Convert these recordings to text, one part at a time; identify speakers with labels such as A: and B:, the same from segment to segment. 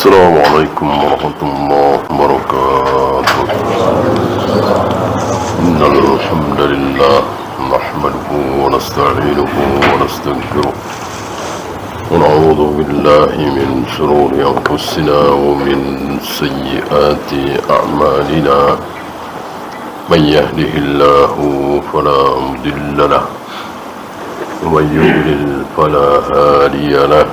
A: السلام عليكم ورحمة الله وبركاته. إن الحمد لله نحمده ونستعينه ونستغفره ونعوذ بالله من شرور أنفسنا ومن سيئات أعمالنا. من يهده الله فلا مضل له ومن يضلل فلا هادي له.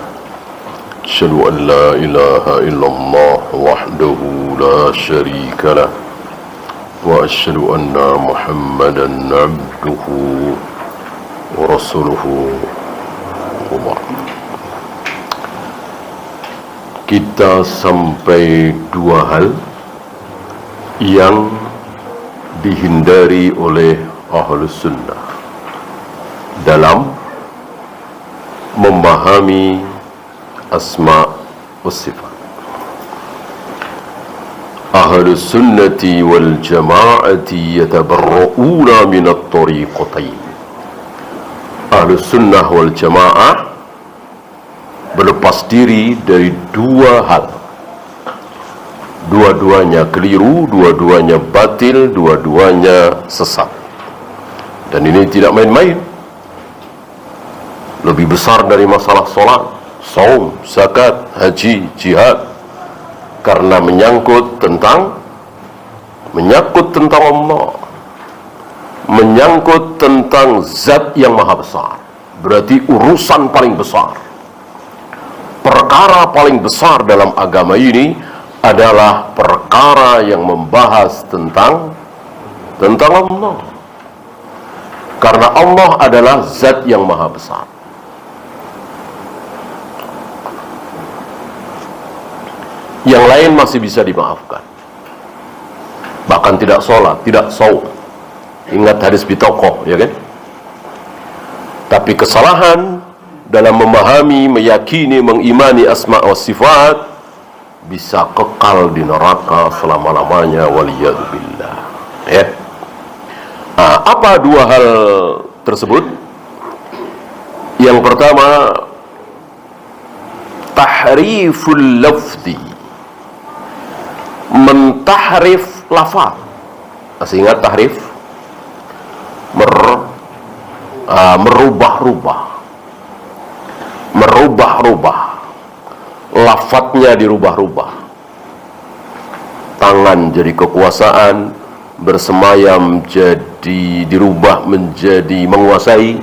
A: أشهد أن لا إله إلا الله وحده لا شريك له وأشهد أن محمدا عبده ورسوله. Kita sampai dua hal yang dihindari oleh Ahlus Sunnah dalam memahami asma wa sifat. Ahlus sunnati wal jama'ati yatabarra'una min at-tariqatain. Ahlus sunnah wal jama'ah berlepas diri dari dua hal. Dua-duanya keliru, dua-duanya batil, dua-duanya sesat. Dan ini tidak main-main. Lebih besar dari masalah solat, saum, zakat, haji, jihad, karena menyangkut tentang Allah, menyangkut tentang zat yang maha besar. Berarti urusan paling besar, perkara paling besar dalam agama ini adalah perkara yang membahas tentang Allah, karena Allah adalah zat yang maha besar. Yang lain masih bisa dimaafkan, bahkan tidak sholat, tidak saum. Ingat hadis Bitokoh, ya kan? Tapi kesalahan dalam memahami, meyakini, mengimani asma wa sifat bisa kekal di neraka selama-lamanya, waliyadzubillah. Ya. Nah, apa dua hal tersebut? Yang pertama, tahriful lafzi, mentahrif lafaz. Masih ingat tahrif? Merubah-rubah lafadznya, dirubah-rubah. Tangan jadi kekuasaan, bersemayam jadi dirubah menjadi menguasai.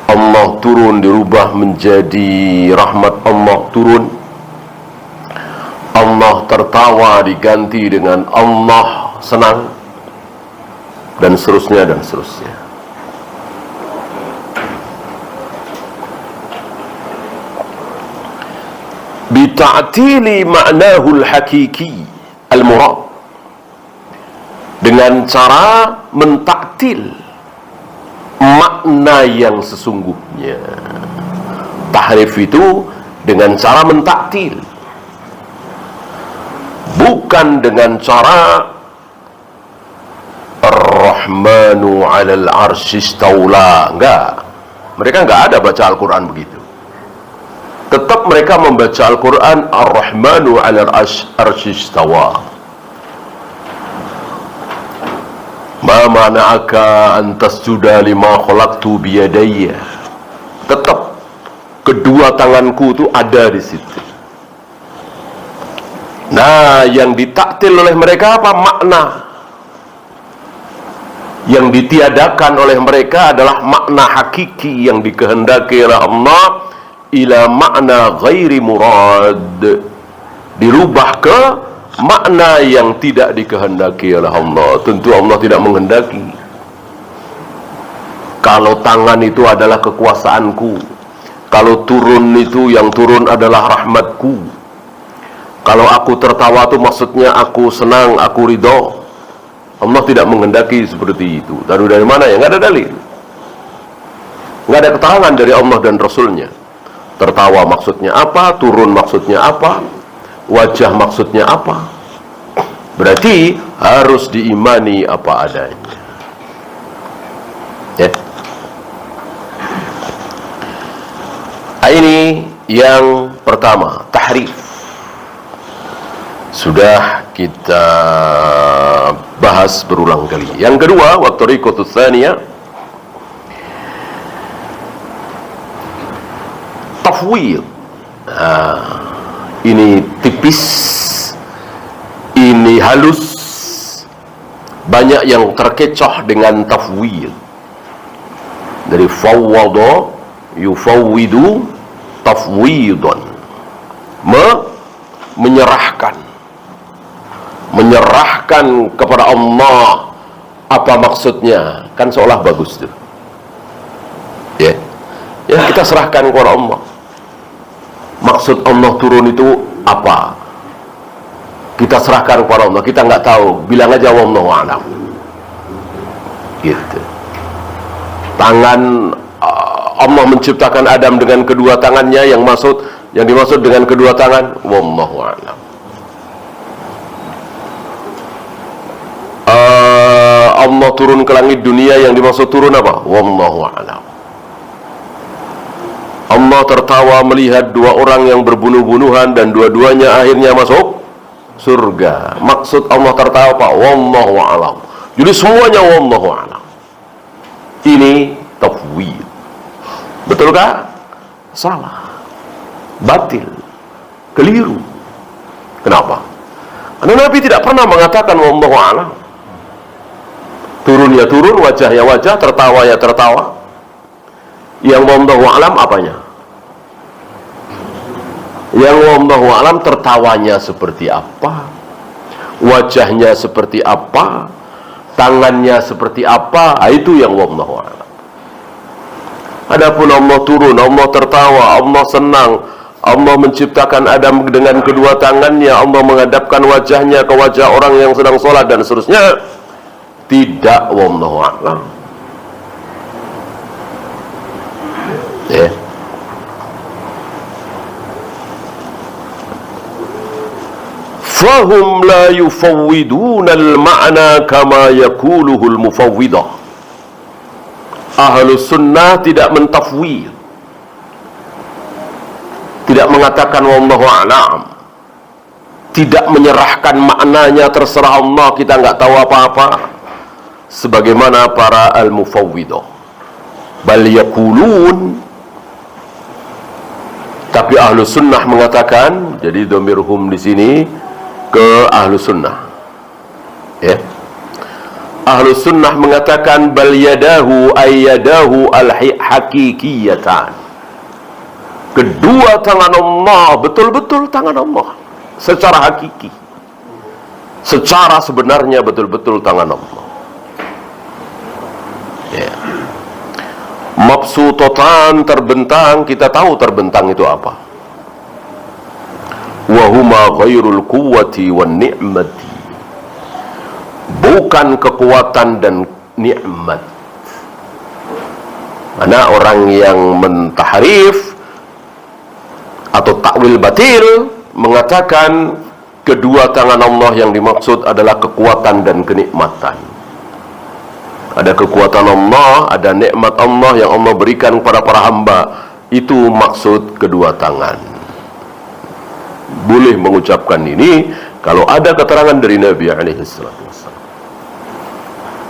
A: Allah turun dirubah menjadi rahmat Allah turun. Allah tertawa diganti dengan Allah senang, dan seterusnya dan seterusnya. Bita'tili ma'nahu al-hakiki al-murad, dengan cara mentaktil makna yang sesungguhnya. Tahrif itu dengan cara mentaktil, bukan dengan cara Ar-Rahmanu 'alal 'arsy istaula. Enggak. Mereka enggak ada baca Al-Quran begitu. Tetap mereka membaca Al-Quran Ar-Rahmanu 'alal 'arsy istawa. Ma mana'aka an tasjuda lima khalaqtu biyadayya. Tetap kedua tanganku itu ada di situ. Nah, yang ditaktil oleh mereka apa? Makna. Yang ditiadakan oleh mereka adalah makna hakiki yang dikehendaki oleh Allah, ila makna ghairi murad, dirubah ke makna yang tidak dikehendaki oleh Allah. Tentu Allah tidak menghendaki. Kalau tangan itu adalah kekuasaanku, kalau turun itu yang turun adalah rahmatku, kalau aku tertawa itu maksudnya aku senang, aku ridho. Allah tidak menghendaki seperti itu. Lalu dari mana ya? Nggak ada dalil, nggak ada keterangan dari Allah dan Rasulnya. Tertawa maksudnya apa? Turun maksudnya apa? Wajah maksudnya apa? Berarti harus diimani apa adanya. Ya. Ini yang pertama, tahrif. sudah kita bahas berulang kali. Yang kedua, wa tariqatus tsaniyah tafwid. Ini tipis, ini halus, banyak yang terkecoh dengan tafwid. Dari fawwada yufawwidu tafwidan, menyerahkan kepada Allah. Apa maksudnya? Kan seolah bagus tuh, ya kita serahkan kepada Allah. Maksud Allah turun itu apa? Kita serahkan kepada Allah. Kita nggak tahu, bilang aja wallahu a'lam. Gitu. Tangan Allah menciptakan Adam dengan kedua tangannya, yang dimaksud dengan kedua tangan wallahu a'lam. Allah turun ke langit dunia, yang dimaksud turun apa? Wallahu a'lam. Allah tertawa melihat dua orang yang berbunuh-bunuhan dan dua-duanya akhirnya masuk surga. Maksud Allah tertawa apa? Wallahu a'lam. Jadi semuanya wallahu a'lam. Ini tafwid. Betulkah? Salah, batil, keliru. Kenapa? Karena Nabi tidak pernah mengatakan wallahu a'lam. Turun ya turun, wajah ya wajah, tertawa ya tertawa. Yang wallahu a'lam apanya? Yang wallahu a'lam tertawanya seperti apa, wajahnya seperti apa, tangannya seperti apa, itu yang wallahu a'lam. Adapun Allah turun, Allah tertawa, Allah senang, Allah menciptakan Adam dengan kedua tangannya, Allah menghadapkan wajahnya ke wajah orang yang sedang sholat dan seterusnya, tidak, wallahu a'lam. Ya. Fahum la yufawwiduna al-ma'na kama yaquluhu al-mufawwidah. Ahlus sunnah tidak mentafwid, tidak mengatakan wallahu a'lam, tidak menyerahkan maknanya terserah Allah, kita nggak tahu apa-apa, sebagaimana para al-mufawwidah. Bal yaqulun, tapi ahlus sunnah mengatakan, jadi dhamirhum di sini ke ahlus sunnah, ya. Ahlus sunnah mengatakan bal yadahu ayyadahu al-hakikiyatan. Kedua tangan Allah betul-betul tangan Allah secara hakiki, secara sebenarnya betul-betul tangan Allah, ya. Mabsutatan, terbentang, kita tahu terbentang itu apa. Wahuma ghairul quwwati wan ni'mati, bukan kekuatan dan nikmat. Mana orang yang mentahrif atau takwil batil mengatakan kedua tangan Allah yang dimaksud adalah kekuatan dan kenikmatan. Ada kekuatan Allah, ada nikmat Allah yang Allah berikan kepada para hamba, itu maksud kedua tangan. Boleh mengucapkan ini kalau ada keterangan dari Nabi alaihissalam.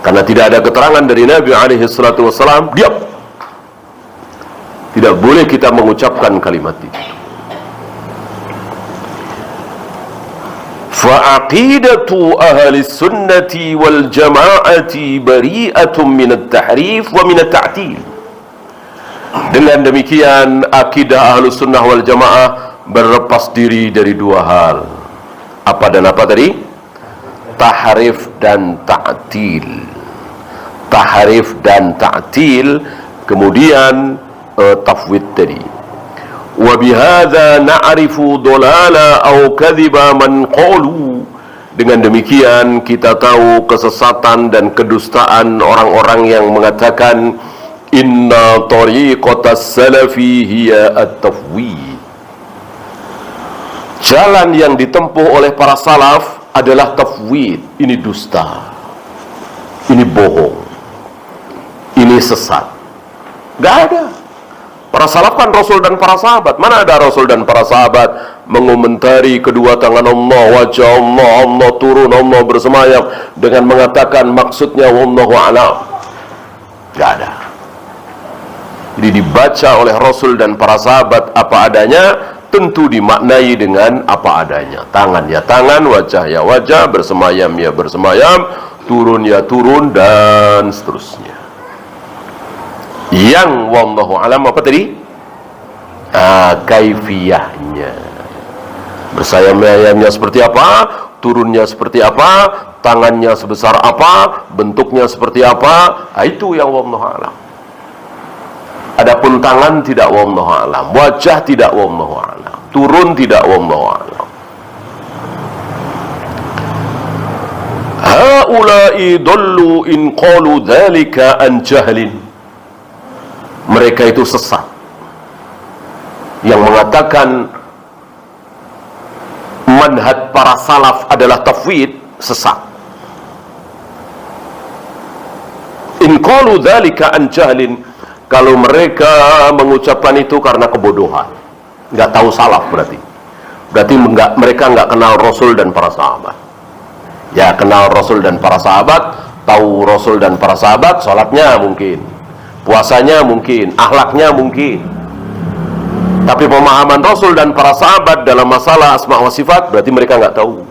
A: Karena tidak ada keterangan dari Nabi alaihissalam, diam. Tidak boleh kita mengucapkan kalimat itu. Fa'aqidatu ahli sunnati wal jama'ati bari'atun minat tahrif wa minat ta'til. Dengan demikian akidah ahli sunnah wal jamaah berlepas diri dari dua hal. Apa dan apa tadi? Tahrif dan ta'til. Tahrif dan ta'til, kemudian tafwid tadi. Wa bihadza na'rifu dhalala aw kadhiba man qalu. Dengan demikian kita tahu kesesatan dan kedustaan orang-orang yang mengatakan inna tariqatas salafi hiya at-tafwid. Jalan yang ditempuh oleh para salaf adalah tafwid. Ini dusta, ini bohong, ini sesat. Gak ada. Para salaf kan Rasul dan para sahabat. Mana ada Rasul dan para sahabat mengomentari kedua tangan Allah, wajah Allah, Allah turun, Allah bersemayam dengan mengatakan maksudnya wallahu a'lam. Gak ada. Jadi dibaca oleh Rasul dan para sahabat apa adanya, tentu dimaknai dengan apa adanya. Tangan ya tangan, wajah ya wajah, bersemayam ya bersemayam, turun ya turun, dan seterusnya. Yang wallahu alam apa tadi? Kaifiyahnya. Bersayam-sayamnya seperti apa, turunnya seperti apa, tangannya sebesar apa, bentuknya seperti apa, itu yang wallahu alam. Adapun tangan tidak wallahu alam, wajah tidak wallahu alam, turun tidak wallahu alam. Haula'i dallu in qalu dzalika an jahlin. Mereka itu sesat yang mengatakan manhaj para salaf adalah tafwid, sesat. In qalu dzalika an jahlin, kalau mereka mengucapkan itu karena kebodohan, nggak tahu salaf, berarti mereka nggak kenal Rasul dan para sahabat. Ya, kenal Rasul dan para sahabat, tahu Rasul dan para sahabat, sholatnya mungkin, puasanya mungkin, akhlaknya mungkin, tapi pemahaman Rasul dan para sahabat dalam masalah asma wa sifat, berarti mereka nggak tahu.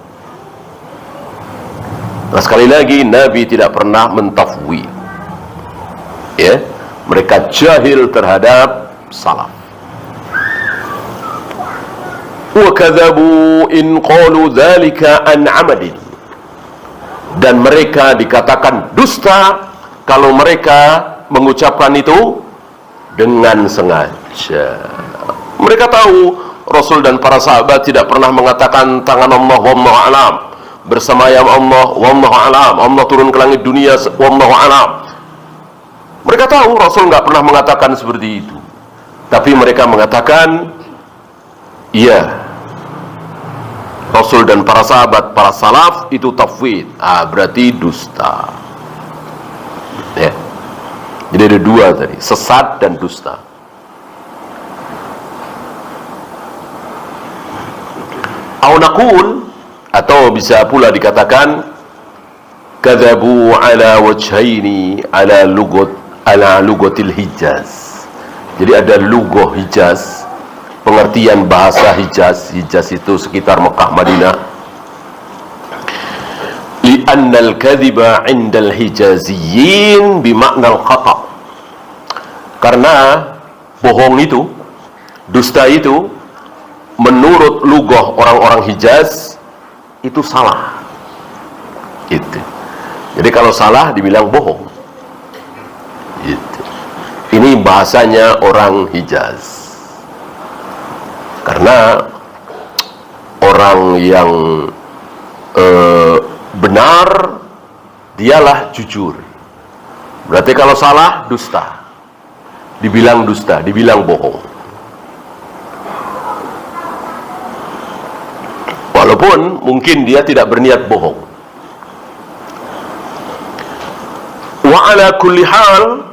A: Nah, sekali lagi, Nabi tidak pernah mentafwid. Ya, mereka jahil terhadap salaf. Wa kadzabu in qalu dzalika an amadin. Dan mereka dikatakan dusta kalau mereka mengucapkan itu dengan sengaja. Mereka tahu Rasul dan para sahabat tidak pernah mengatakan tangan Allah wallahu alam, bersemayam Allah wallahu alam, Allah turun ke langit dunia wallahu alam. Mereka tahu Rasul nggak pernah mengatakan seperti itu, tapi mereka mengatakan, iya, Rasul dan para sahabat, para salaf itu tafwid. Berarti dusta. Ya. Jadi ada dua tadi, sesat dan dusta. Aunakul, atau bisa pula dikatakan kadzabu ala wajhaini ala lugatil Hijaz. Jadi ada lugoh Hijaz, pengertian bahasa Hijaz. Hijaz itu sekitar Mekah, Madinah. Li'anna al-kadhiba 'inda al-Hijaziyyin bimakna al-khata'. Karena bohong itu, dusta itu, menurut lugoh orang-orang Hijaz itu salah. Itu. Jadi kalau salah dibilang bohong. Itu. Ini bahasanya orang Hijaz. Karena orang yang benar dialah jujur. Berarti kalau salah dusta. Dibilang dusta, dibilang bohong. Walaupun mungkin dia tidak berniat bohong. Wa ala kulli hal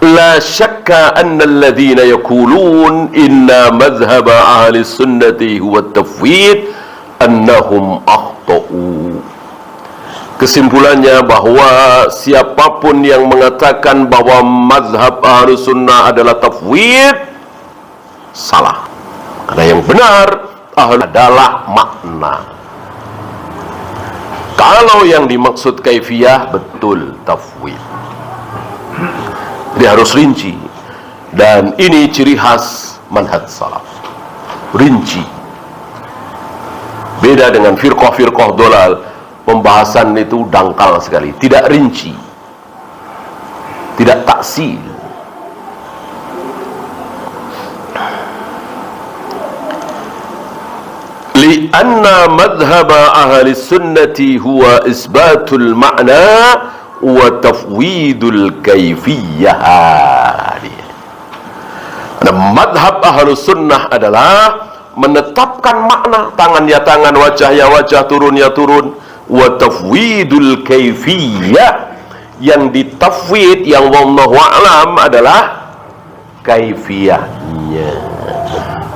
A: la syakka anna alladhina yaqulun inna madhhab ahli sunnati huwa at-tafwid annahum akhtau. Kesimpulannya bahwa siapapun yang mengatakan bahwa mazhab ahli sunnah adalah tafwid, salah. Karena yang benar adalah makna. Kalau yang dimaksud kaifiyah, betul tafwid. Dia harus rinci. Dan ini ciri khas manhaj salaf. Rinci. Beda dengan firqah-firqah dolal, pembahasan itu dangkal sekali, tidak rinci, tidak taksil. Lianna madhhab ahli sunnati huwa isbatul ma'na wa tafwidul kaifiyah. Madhab ahli sunnah adalah menetapkan makna, tangan ya tangan, wajah ya wajah, turun ya turun, wa tafwidul kaifiyah. Yang ditafwid, yang wallahu a'lam adalah kaifiyahnya.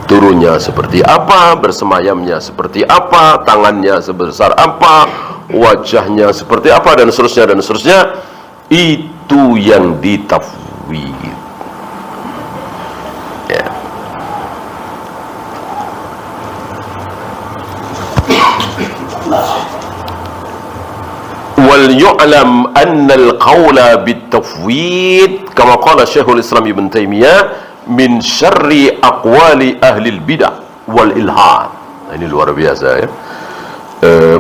A: turunnya seperti apa, bersemayamnya seperti apa, tangannya sebesar apa, wajahnya seperti apa, dan seterusnya dan seterusnya. Itu yang ditafwid. Ya. Wal yu'lam anna al-qawla bit-tafwid kama qala Syekhul Islam Ibn Taimiyah min syarri aqwali ahli al-bidah wal ilhad. Ini luar biasa ya.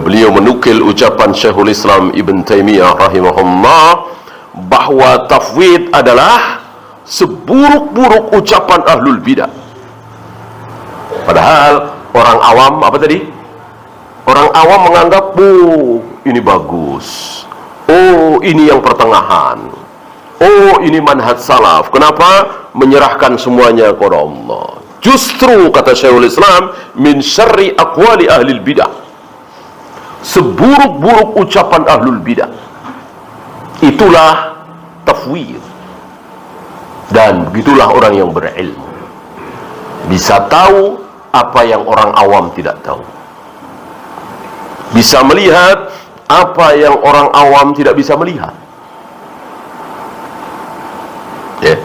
A: Beliau menukil ucapan Syekhul Islam Ibn Taimiyah rahimahullah bahwa tafwid adalah seburuk-buruk ucapan ahlul bidah. Padahal orang awam apa tadi? Orang awam menganggap, oh ini bagus, oh ini yang pertengahan, oh ini manhaj salaf. Kenapa? Menyerahkan semuanya kepada Allah. Justru kata Syekhul Islam, min syarri aqwali ahlil bidah, seburuk-buruk ucapan ahlul bidah itulah tafwid. Dan begitulah orang yang berilmu, bisa tahu apa yang orang awam tidak tahu, bisa melihat apa yang orang awam tidak bisa melihat. Ya.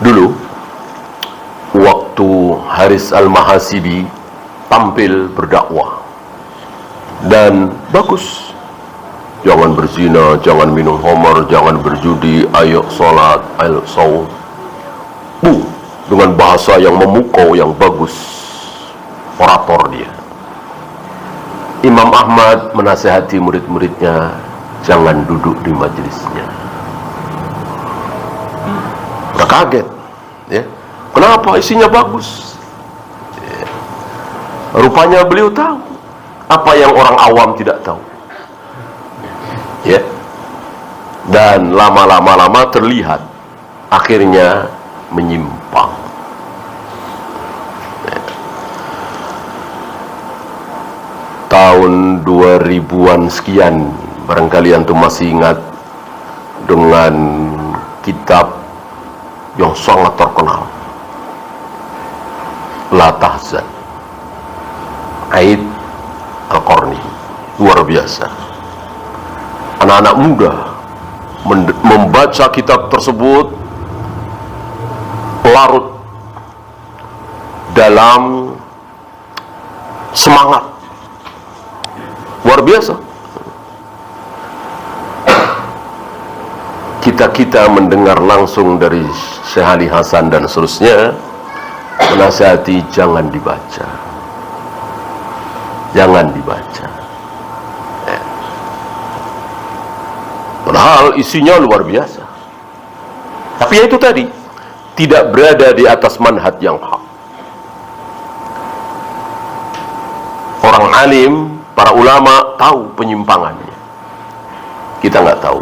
A: Dulu waktu Haris Al-Mahasibi tampil berdakwah dan bagus, jangan berzina, jangan minum khamar, jangan berjudi, ayo salat, ayo saum, dengan bahasa yang memukau, yang bagus, orator dia. Imam Ahmad menasihati murid-muridnya, jangan duduk di majelisnya. Udah kaget ya, kenapa? Isinya bagus ya. Rupanya beliau tahu apa yang orang awam tidak tahu ya. Dan lama-lama terlihat akhirnya menyimpang ya. Tahun 2000-an sekian, barangkali antum masih ingat, dengan kitab yang sangat terkenal, La Tahzan, Aid Al-Qarni. Luar biasa. Anak-anak muda membaca kitab tersebut larut dalam semangat luar biasa. Kita mendengar langsung dari Syekh Ali Hasan dan seterusnya menasihati, jangan dibaca, jangan dibaca ya. Padahal isinya luar biasa, tapi ya itu tadi, tidak berada di atas manhaj yang hak. Orang alim, para ulama tahu penyimpangannya, kita nggak tahu.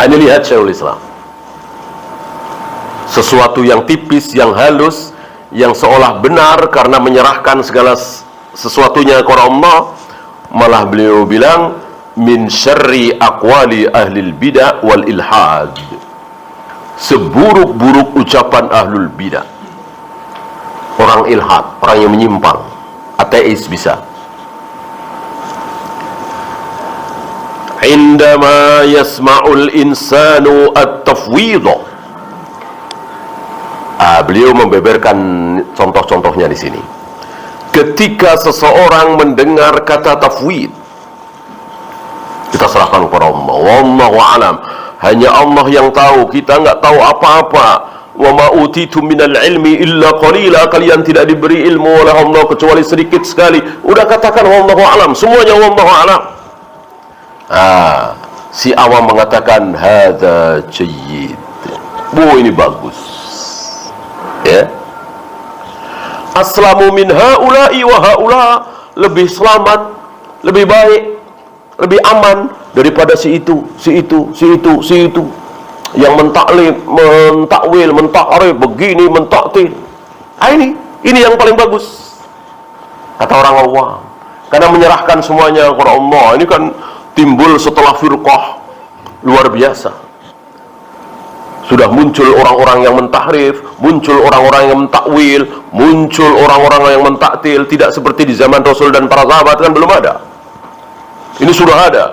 A: Ini lihat Syekhul Islam, sesuatu yang tipis, yang halus, yang seolah benar karena menyerahkan segala sesuatunya kepada Allah, malah beliau bilang min syarri aqwali ahlil bidah wal ilhad, seburuk-buruk ucapan ahlul bidah, orang ilhad, orang yang menyimpang, ateis bisa. Indama yasma'ul insanu at-tafwid. Beliau membeberkan contoh-contohnya di sini. Ketika seseorang mendengar kata tafwid, kita serahkan kepada Allah. Wallahu a'lam. Hanya Allah yang tahu, kita nggak tahu apa-apa. Wa ma utitum minal ilmi illa qalila. Kalian tidak diberi ilmu oleh Allah kecuali sedikit sekali. Udah katakan wallahu a'lam, semuanya wallahu a'lam. Si awam mengatakan hadza jayyid, ini bagus ya. Aslamu min haula'i wa haula, lebih selamat, lebih baik, lebih aman daripada si itu, si itu, si itu, si itu. yang mentakwil, mentakrif, begini, mentaktil. Ini yang paling bagus, kata orang awam. Karena menyerahkan semuanya kepada Allah. Ini kan timbul setelah firqah luar biasa. Sudah muncul orang-orang yang mentahrif, muncul orang-orang yang mentakwil, muncul orang-orang yang mentaktil. Tidak seperti di zaman Rasul dan para sahabat, kan belum ada. Ini sudah ada.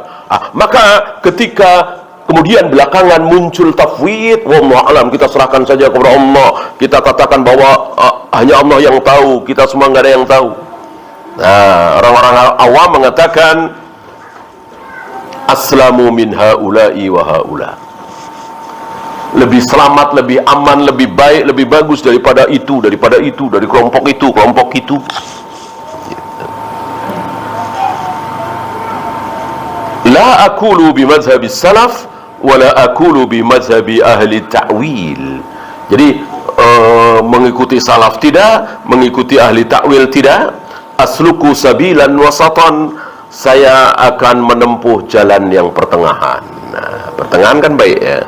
A: Maka ketika kemudian belakangan muncul tafwid, wallahu alam, kita serahkan saja kepada Allah. Kita katakan bahwa hanya Allah yang tahu, kita semua nggak ada yang tahu. Nah, orang-orang awam mengatakan aslamu min haula'i wa haula. Lebih selamat, lebih aman, lebih baik, lebih bagus daripada itu, dari kelompok itu, kelompok itu. La aqulu bi madhhabi salaf wa la aqulu bi madhhabi ahli ta'wil. Jadi mengikuti salaf tidak, mengikuti ahli ta'wil tidak. Asluku sabilan wasatan, saya akan menempuh jalan yang pertengahan. Nah, pertengahan kan baik ya.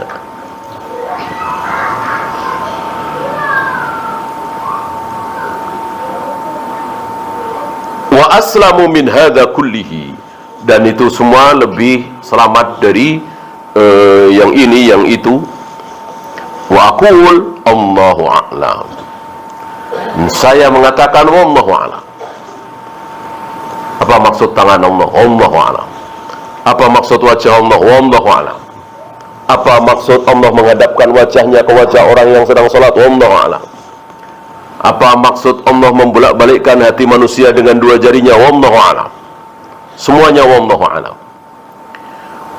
A: Wa aslamu min hadza kullihi, dan itu semua lebih selamat dari yang ini, yang itu. Wa aqul Allahu a'lam, saya mengatakan wallahu a'lam. Apa maksud tangan Allah? Wallahu a'lam. Apa maksud wajah Allah? Wallahu a'lam. Apa maksud Allah menghadapkan wajahnya ke wajah orang yang sedang salat? Wallahu a'lam. Apa maksud Allah membolak-balikkan hati manusia dengan dua jarinya? Wallahu a'lam. Semuanya wallahu a'lam.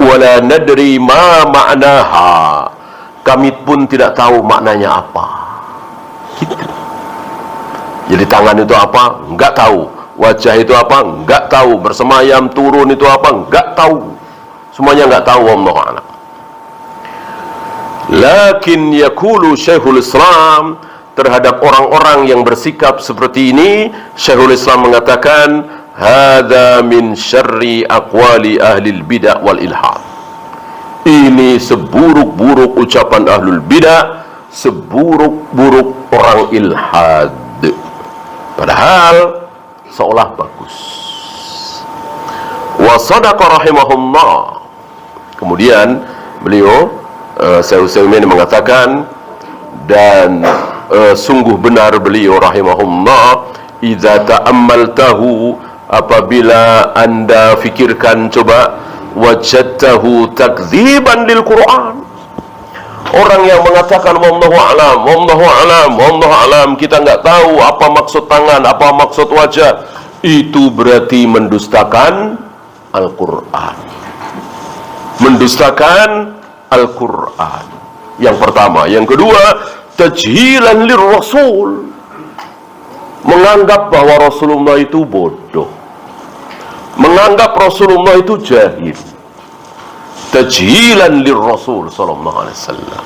A: Wala nadri ma ma'naha, kami pun tidak tahu maknanya apa. Gitu. Jadi tangan itu apa? Enggak tahu. Wajah itu apa? Enggak tahu. Bersemayam, turun itu apa? Enggak tahu. Semuanya enggak tahu, wallahu a'lam. Lakin yaqulu Syekhul Islam, terhadap orang-orang yang bersikap seperti ini, Syekhul Islam mengatakan, hadza min syarri aqwali ahlil bid'ah wal ilhad. Ini seburuk-buruk ucapan ahlul bid'ah, seburuk-buruk orang ilhad. Padahal seolah bagus. Wa sadaqa rahimahullah. Kemudian beliau Syekh Utsaimin mengatakan, dan sungguh benar beliau rahimahullah, idza ta'ammaltahu, apabila anda fikirkan, coba, wajadtahu takdziban lil Quran. Orang yang mengatakan wallahu a'lam, wallahu a'lam, wallahu a'lam, kita nggak tahu apa maksud tangan, apa maksud wajah, itu berarti mendustakan Al-Quran. Mendustakan Al-Quran. Yang pertama. Yang kedua, tajhilan lir Rasul, menganggap bahwa Rasulullah itu bodoh, menganggap Rasulullah itu jahil. Tajhilan lir Rasul sallallahu alaihi wasallam.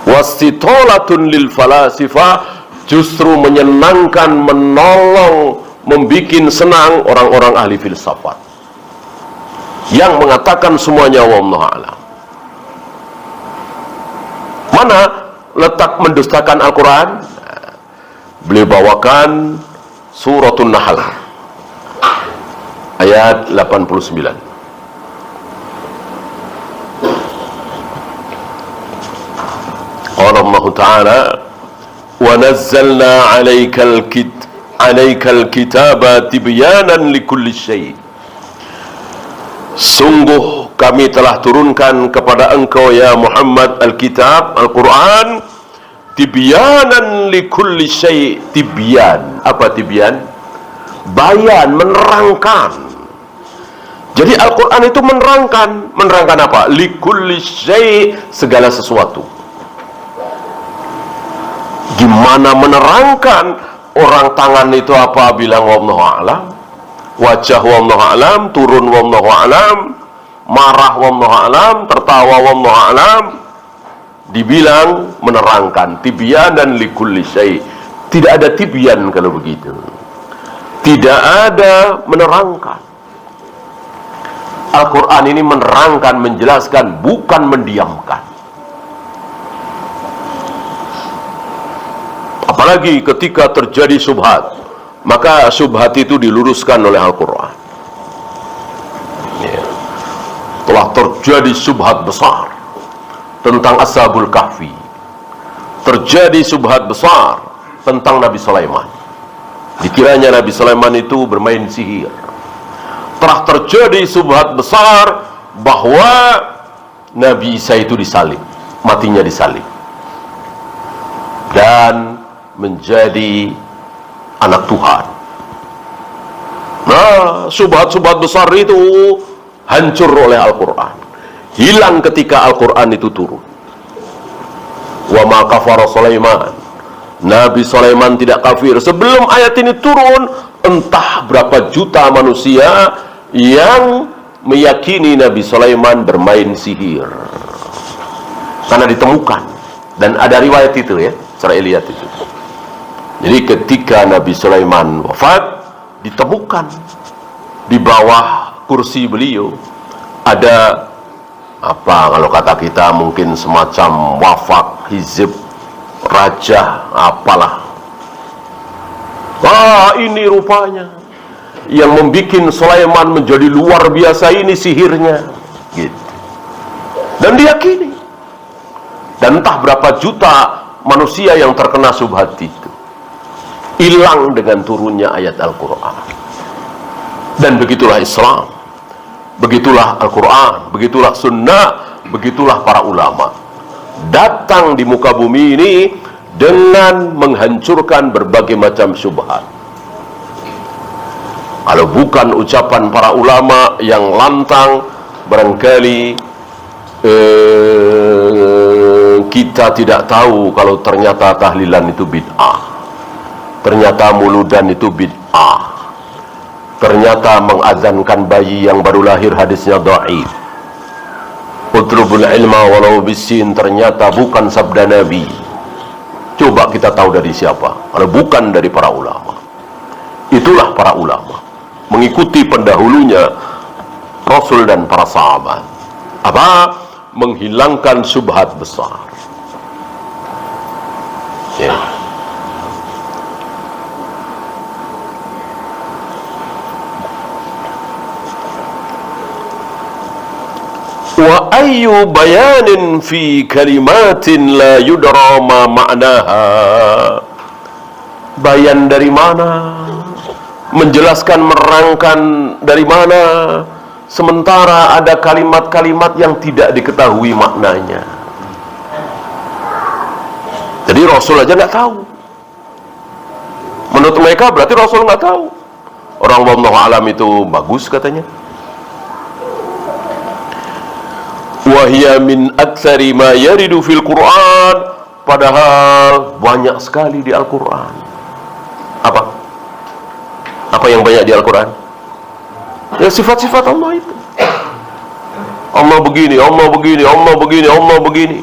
A: Wastitalatun lil falasifah, justru menyenangkan, menolong, membikin senang orang-orang ahli filsafat yang mengatakan semuanya wallahu a'lam. Mana letak mendustakan Al-Quran? Beliau bawakan Suratun Nahl ayat 89. Qala Allah Ta'ala, wa nazzalna 'alaikal kitaba tibyanan likulli syai'. Sungguh kami telah turunkan kepada engkau ya Muhammad Alkitab, Al-Quran, tibyanan likulli syai'. Tibyan, apa tibyan? Bayan, menerangkan. Jadi Al-Quran itu menerangkan. Menerangkan apa? Likulli syai', segala sesuatu. Gimana menerangkan? Orang tangan itu apa? Bilang wallahu a'lam. Wajah wallahu a'lam, turun wallahu a'lam, marah wallahu a'lam, tertawa wallahu a'lam. Dibilang menerangkan, tibyanan likulli syai'. Tidak ada tibyan kalau begitu. Tidak ada menerangkan. Al-Quran ini menerangkan, menjelaskan, bukan mendiamkan. Apalagi ketika terjadi syubhat, maka syubhat itu diluruskan oleh Al-Quran. Ya. Telah terjadi syubhat besar tentang Ashabul Kahfi, terjadi syubhat besar tentang Nabi Sulaiman. Dikiranya Nabi Sulaiman itu bermain sihir. Telah terjadi syubhat besar bahwa Nabi Isa itu disalib, matinya disalib, dan menjadi anak Tuhan. Nah, syubhat-syubhat besar itu hancur oleh Al-Quran, hilang ketika Al-Quran itu turun. Wa ma kafara Sulaiman, Nabi Sulaiman tidak kafir. Sebelum ayat ini turun, entah berapa juta manusia yang meyakini Nabi Sulaiman bermain sihir, karena ditemukan. Dan ada riwayat itu ya, Israiliyat itu. Jadi ketika Nabi Sulaiman wafat, ditemukan di bawah kursi beliau ada apa, kalau kata kita mungkin semacam wafak, hizib, raja, apalah. Wah, ini rupanya yang membuat Sulaiman menjadi luar biasa ini sihirnya, gitu. Dan diyakini. Dan entah berapa juta manusia yang terkena syubhat itu, hilang dengan turunnya ayat Al-Quran. Dan begitulah Islam, begitulah Al-Quran, begitulah Sunnah, begitulah para ulama. Datang di muka bumi ini dengan menghancurkan berbagai macam syubhat. Kalau bukan ucapan para ulama yang lantang, barangkali kita tidak tahu kalau ternyata tahlilan itu bid'ah, ternyata muludan itu bid'ah, ternyata mengazankan bayi yang baru lahir hadisnya dhaif, utlubul ilma walau bisin ternyata bukan sabda Nabi. Coba kita tahu dari siapa kalau bukan dari para ulama. Itulah para ulama, mengikuti pendahulunya Rasul dan para sahabat. Apa? Menghilangkan syubhat besar. Ya. Wa ayyu bayanin fi kalimatin la yudra ma ma'naha. Bayan dari mana? Menjelaskan, menerangkan dari mana? Sementara ada kalimat-kalimat yang tidak diketahui maknanya. Jadi Rasul aja nggak tahu. Menurut mereka berarti Rasul nggak tahu. Orang wallahu alam itu bagus katanya. Wahya min aktsari ma yaridu fil Quran, padahal banyak sekali di Al-Quran. Apa yang banyak di Al-Quran? Ya sifat-sifat Allah itu. Allah begini, Allah begini, Allah begini, Allah begini.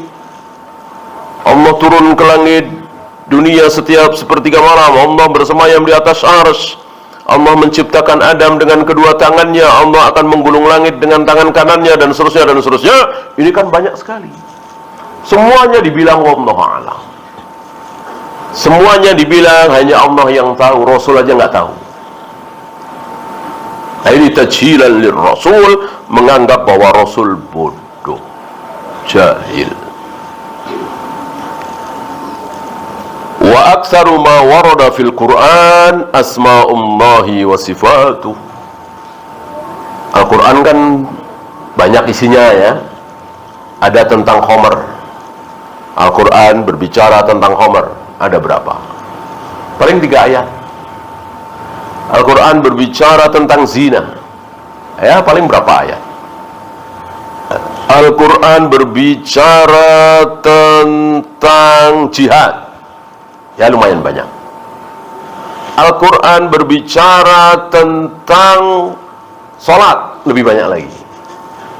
A: Allah turun ke langit dunia setiap sepertiga malam. Allah bersemayam di atas arsy. Allah menciptakan Adam dengan kedua tangannya. Allah akan menggulung langit dengan tangan kanannya, dan seterusnya dan seterusnya. Ini kan banyak sekali. Semuanya dibilang wallahu a'lam. Semuanya dibilang hanya Allah yang tahu. Rasul aja nggak tahu. Ini tajhilan lir Rasul, menganggap bahwa Rasul bodoh, jahil. Wa aktsaru ma warada fil Quran asma'ullahi wa sifatuh. Al-Quran kan banyak isinya ya. Ada tentang khamr. Al-Quran berbicara tentang khamr. Ada berapa? Paling 3 ayat. Al-Quran berbicara tentang zina. Ya, paling berapa ayat? Al-Quran berbicara tentang jihad. Ya, lumayan banyak. Al-Quran berbicara tentang salat, lebih banyak lagi.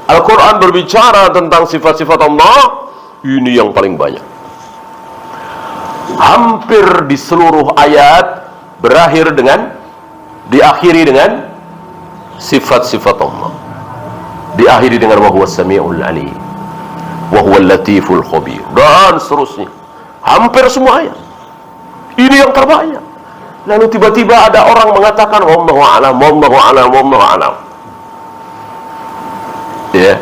A: Al-Quran berbicara tentang sifat-sifat Allah, ini yang paling banyak. Hampir di seluruh ayat diakhiri dengan sifat-sifat Allah. diakhiri dengan wa huwas samiul alim, wa huwal latiful khabir, dan seterusnya. Hampir semua ayat. Ini yang terbanyak. Lalu tiba-tiba ada orang mengatakan wallahu a'lam, wallahu a'lam, wallahu a'lam. Ya.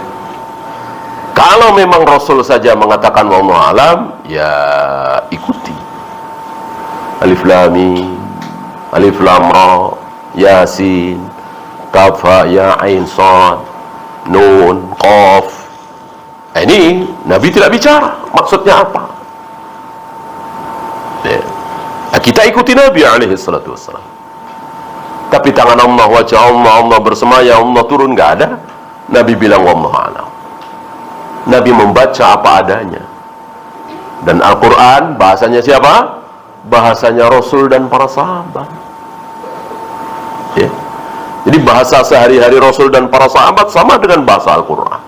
A: Kalau memang Rasul saja mengatakan wallahu a'lam, ya ikuti. Alif lam mim, alif lam ra, yasin, kaf ha ya ain sad, nun, qaf. Ini Nabi tidak bicara maksudnya apa. Ya. Kita ikuti Nabi alaihi salatu wassalam. Tapi tangan Allah, wajah Allah, Allah bersemaya, Allah turun, nggak ada. Nabi bilang wallahu a'lam. Nabi membaca apa adanya. Dan Al-Quran bahasanya siapa? Bahasanya Rasul dan para sahabat. Ya. Jadi bahasa sehari-hari Rasul dan para sahabat sama dengan bahasa Al-Quran.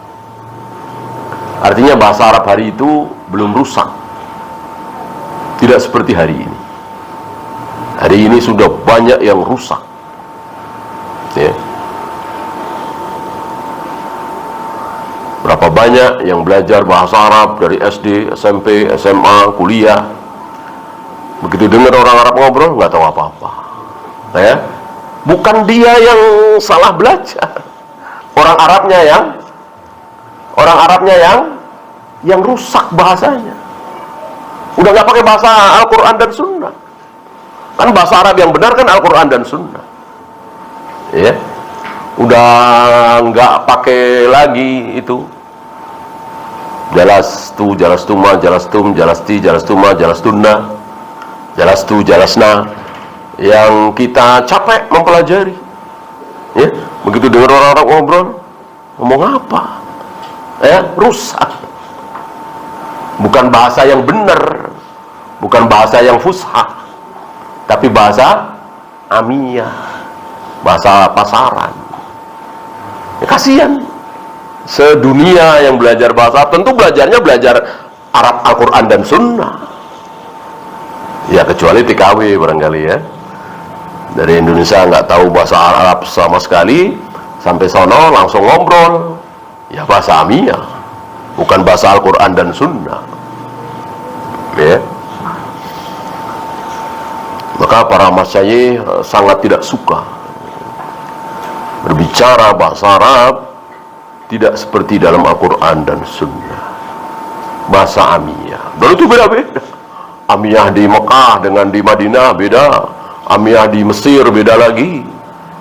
A: Artinya bahasa Arab hari itu belum rusak. Tidak seperti hari ini. Hari ini sudah banyak yang rusak. Ya. Berapa banyak yang belajar bahasa Arab dari SD, SMP, SMA, kuliah. Begitu dengar orang Arab ngobrol, nggak tahu apa-apa. Ya. Bukan dia yang salah belajar. Orang Arabnya yang rusak bahasanya. Udah nggak pakai bahasa Al-Quran dan Sunnah. Kan bahasa Arab yang benar kan Al-Quran dan Sunnah. Ya. Udah nggak pakai lagi itu jalastu, jalastuma, jalastum, jalasti, jalastuma, jalastuna, jalastu, jalasna, yang kita capek mempelajari. Ya, begitu dengar orang-orang ngobrol, ngomong apa? Ya, rusak. Bukan bahasa yang benar, bukan bahasa yang fusha, tapi bahasa amiyah, bahasa pasaran. Ya, kasihan. Sedunia yang belajar bahasa Arab, tentu belajar Arab, Al-Quran dan Sunnah. Ya, kecuali TKW barangkali ya. Dari Indonesia nggak tahu bahasa Arab sama sekali, sampai sono langsung ngobrol. Ya, bahasa amiyah, bukan bahasa Al-Quran dan Sunnah. Ya. Maka para masyayikh sangat tidak suka berbicara bahasa Arab tidak seperti dalam Al-Quran dan Sunnah. Bahasa amiyah. Dan itu beda-beda. Amiyah di Mekah dengan di Madinah beda. Amiyah di Mesir beda lagi.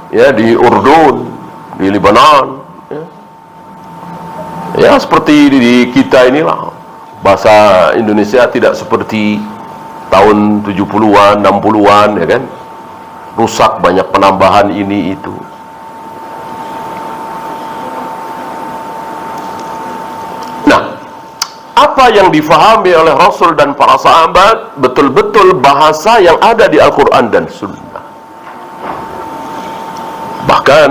A: Ya, di Urdun, di Lebanon. Ya, seperti di kita inilah. Bahasa Indonesia tidak seperti tahun 70-an, 60-an, ya kan? Rusak, banyak penambahan ini itu. Apa yang difahami oleh Rasul dan para sahabat betul-betul bahasa yang ada di Al-Quran dan Sunnah. Bahkan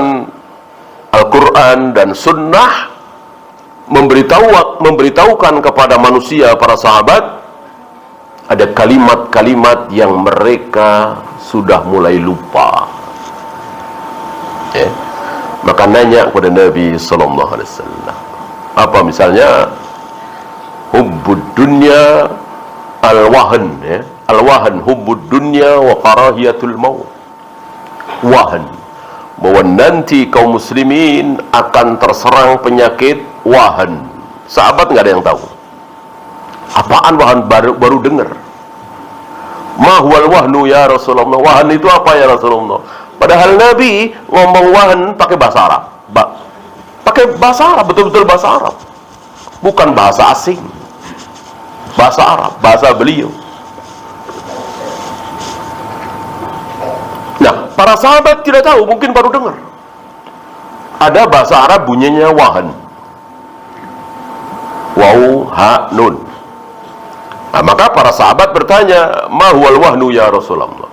A: Al-Quran dan Sunnah memberitahukan kepada manusia, para sahabat, ada kalimat-kalimat yang mereka sudah mulai lupa. Ya. Maka nanya kepada Nabi Sallallahu Alaihi Wasallam, apa misalnya? Hubbud dunya al-wahan, ya. Al-wahan, hubbud dunya wa karahiyatul maut. Wahan, bahwa nanti kaum muslimin akan terserang penyakit wahan. Sahabat nggak ada yang tahu. Apaan wahan? Baru dengar. Ma huwal wahnu ya Rasulullah. Wahan itu apa ya Rasulullah? Padahal Nabi ngomong wahan pakai bahasa Arab. Pakai bahasa Arab, betul-betul bahasa Arab. Bukan bahasa asing. Bahasa Arab, bahasa beliau. Nah, para sahabat tidak tahu, mungkin baru dengar. Ada bahasa Arab bunyinya wahan. Waw, ha, nun. Nah, maka para sahabat bertanya, ma huwal wahnu ya Rasulullah?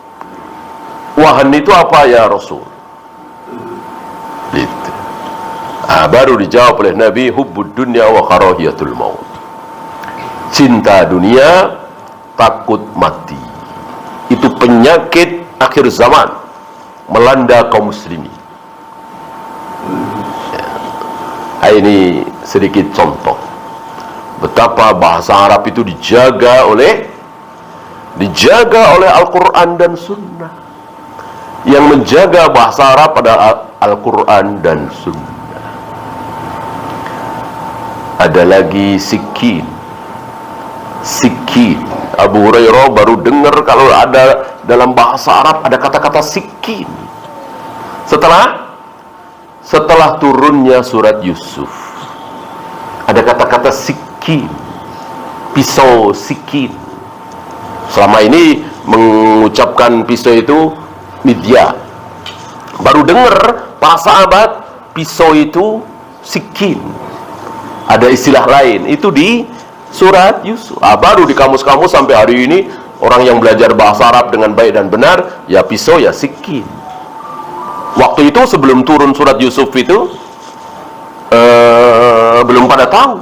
A: Wahan itu apa ya Rasul? Gitu. Nah, baru dijawab oleh Nabi, hubbud dunya wa karahiyatul maut. Cinta dunia, takut mati. Itu penyakit akhir zaman melanda kaum muslimin. Ya. Nah, Ini sedikit contoh betapa bahasa Arab itu dijaga oleh Al-Quran dan Sunnah. Yang menjaga bahasa Arab adalah Al-Quran dan Sunnah. Ada lagi sikin. Abu Hurairah baru dengar kalau ada dalam bahasa Arab ada kata-kata sikin setelah turunnya surat Yusuf. Ada kata-kata sikin, pisau, sikin. Selama ini mengucapkan pisau itu midya. Baru dengar para sahabat pisau itu sikin. Ada istilah lain itu di surat Yusuf. Baru di kamus-kamus sampai hari ini orang yang belajar bahasa Arab dengan baik dan benar, ya pisau ya sikin. Waktu itu sebelum turun surat Yusuf itu belum pada tahu.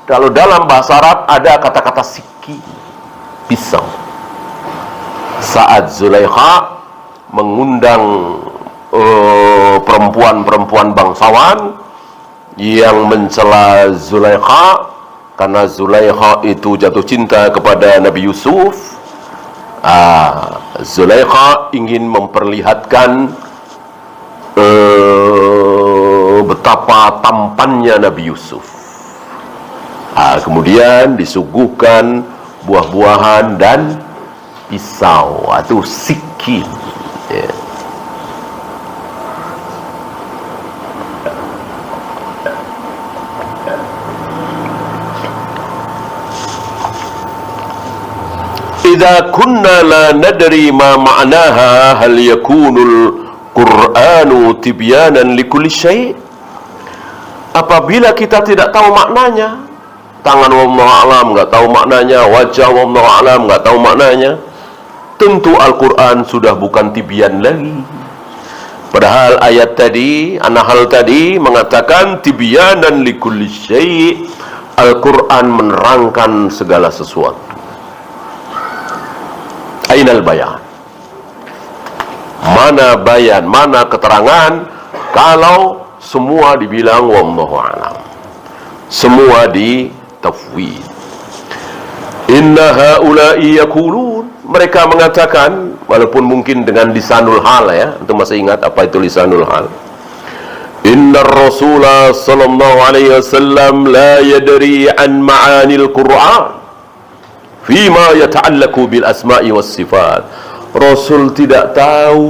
A: Kalau dalam bahasa Arab ada kata-kata sikin, pisau. Saat Zulaikha mengundang perempuan-perempuan bangsawan yang mencela Zulaikha karena Zulaikha itu jatuh cinta kepada Nabi Yusuf. Zulaikha ingin memperlihatkan betapa tampannya Nabi Yusuf. Kemudian disuguhkan buah-buahan dan pisau atau sikin. Idza kunna la nadri ma ma'naha hal yakunul Qur'anu tibyanan likulli syai'. Apabila kita tidak tahu maknanya, tangan wallahu alam enggak tahu maknanya, wajah wallahu alam enggak tahu maknanya, tentu Al-Qur'an sudah bukan tibyan lagi. Padahal ayat tadi, An-Nahl tadi mengatakan tibyanan likulli syai'. Al-Qur'an menerangkan segala sesuatu. Ainal bayan? Mana bayan, mana keterangan kalau semua dibilang wallahu alam, semua di tafwid. Inna haula'i yaqulun, mereka mengatakan, walaupun mungkin dengan lisanul hal, ya, antum masih ingat apa itu lisanul hal? Inna Rasulullah sallallahu alaihi wasallam la yadri an ma'anil Qur'an fima yata'allaku bil asma'i was sifat. Rasul tidak tahu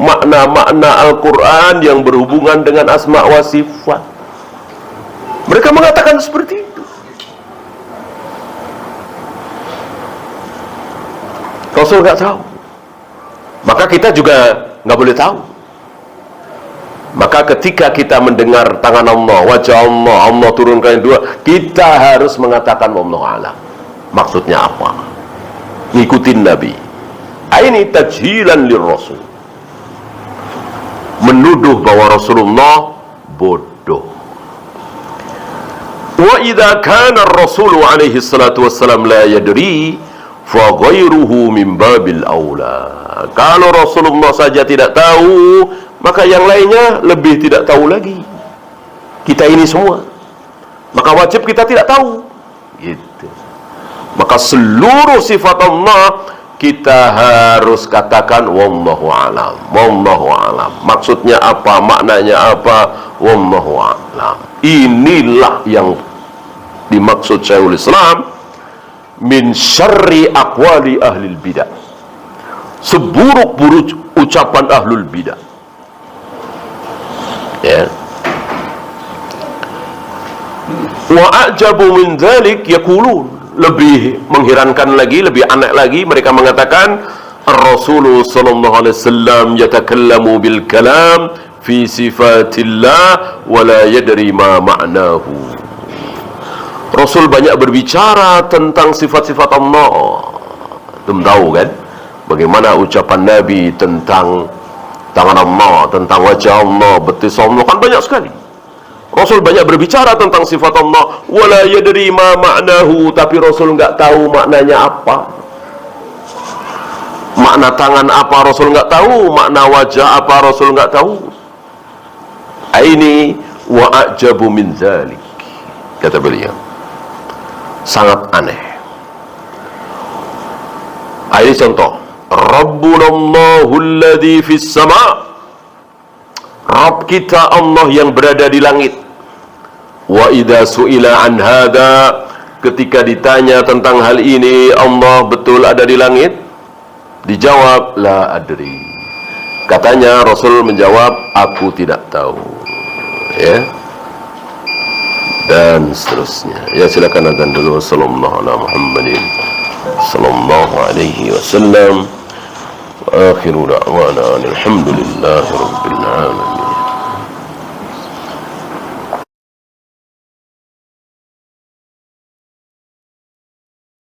A: makna-makna Al-Quran yang berhubungan dengan asma wa sifat. Mereka mengatakan seperti itu. Rasul nggak tahu, maka kita juga nggak boleh tahu. Maka ketika kita mendengar tangan Allah, wajah Allah, Allah turunkan dua, kita harus mengatakan wallahu a'lam. Maksudnya apa? Ngikutin Nabi. Ini tajhilan lirrasul, menuduh bahwa Rasulullah bodoh. Wa idza kana ar-rasul alaihi salatu wassalam la yadri fa ghairuhu min babil aula. Kalau Rasulullah saja tidak tahu, maka yang lainnya lebih tidak tahu lagi. Kita ini semua, maka wajib kita tidak tahu. Gitu. Maka seluruh sifat Allah kita harus katakan wallahu alam, wallahu alam. Maksudnya apa, maknanya apa, wallahu alam. Inilah yang dimaksud Syekhul Islam min syarri aqwali ahlil bidah, seburuk-buruk ucapan ahlul bidah. Ya. Wa ajabu min dzalik yaqulun, lebih mengherankan lagi, lebih aneh lagi, mereka mengatakan Rasulullah sallallahu alaihi wasallam yatakallamu bil kalam fi sifatillah wa la yadri ma ma'nahu. Rasul banyak berbicara tentang sifat-sifat Allah. Belum tahu kan bagaimana ucapan Nabi tentang tangan Allah, tentang wajah Allah, betis Allah, kan banyak sekali. Rasul banyak berbicara tentang sifat Allah, wala yadri ma ma'nahu, tapi Rasul enggak tahu maknanya apa. Makna tangan apa Rasul enggak tahu, makna wajah apa Rasul enggak tahu. aini wa a'jabu min dzalik. Kata beliau, sangat aneh. Ini contoh, Rabbuna Allahul ladzi fis sama', Rabb kita Allah yang berada di langit. Wa idza su'ila an hadza, ketika ditanya tentang hal ini, Allah betul ada di langit? Dijawab, la adri. Katanya Rasul menjawab, aku tidak tahu. Ya. Dan seterusnya. Ya, silakan azan dulu. Sallallahu ala Muhammadin sallallahu alaihi wasallam. Wa akhiru da'wana alhamdulillahi rabbil alamin.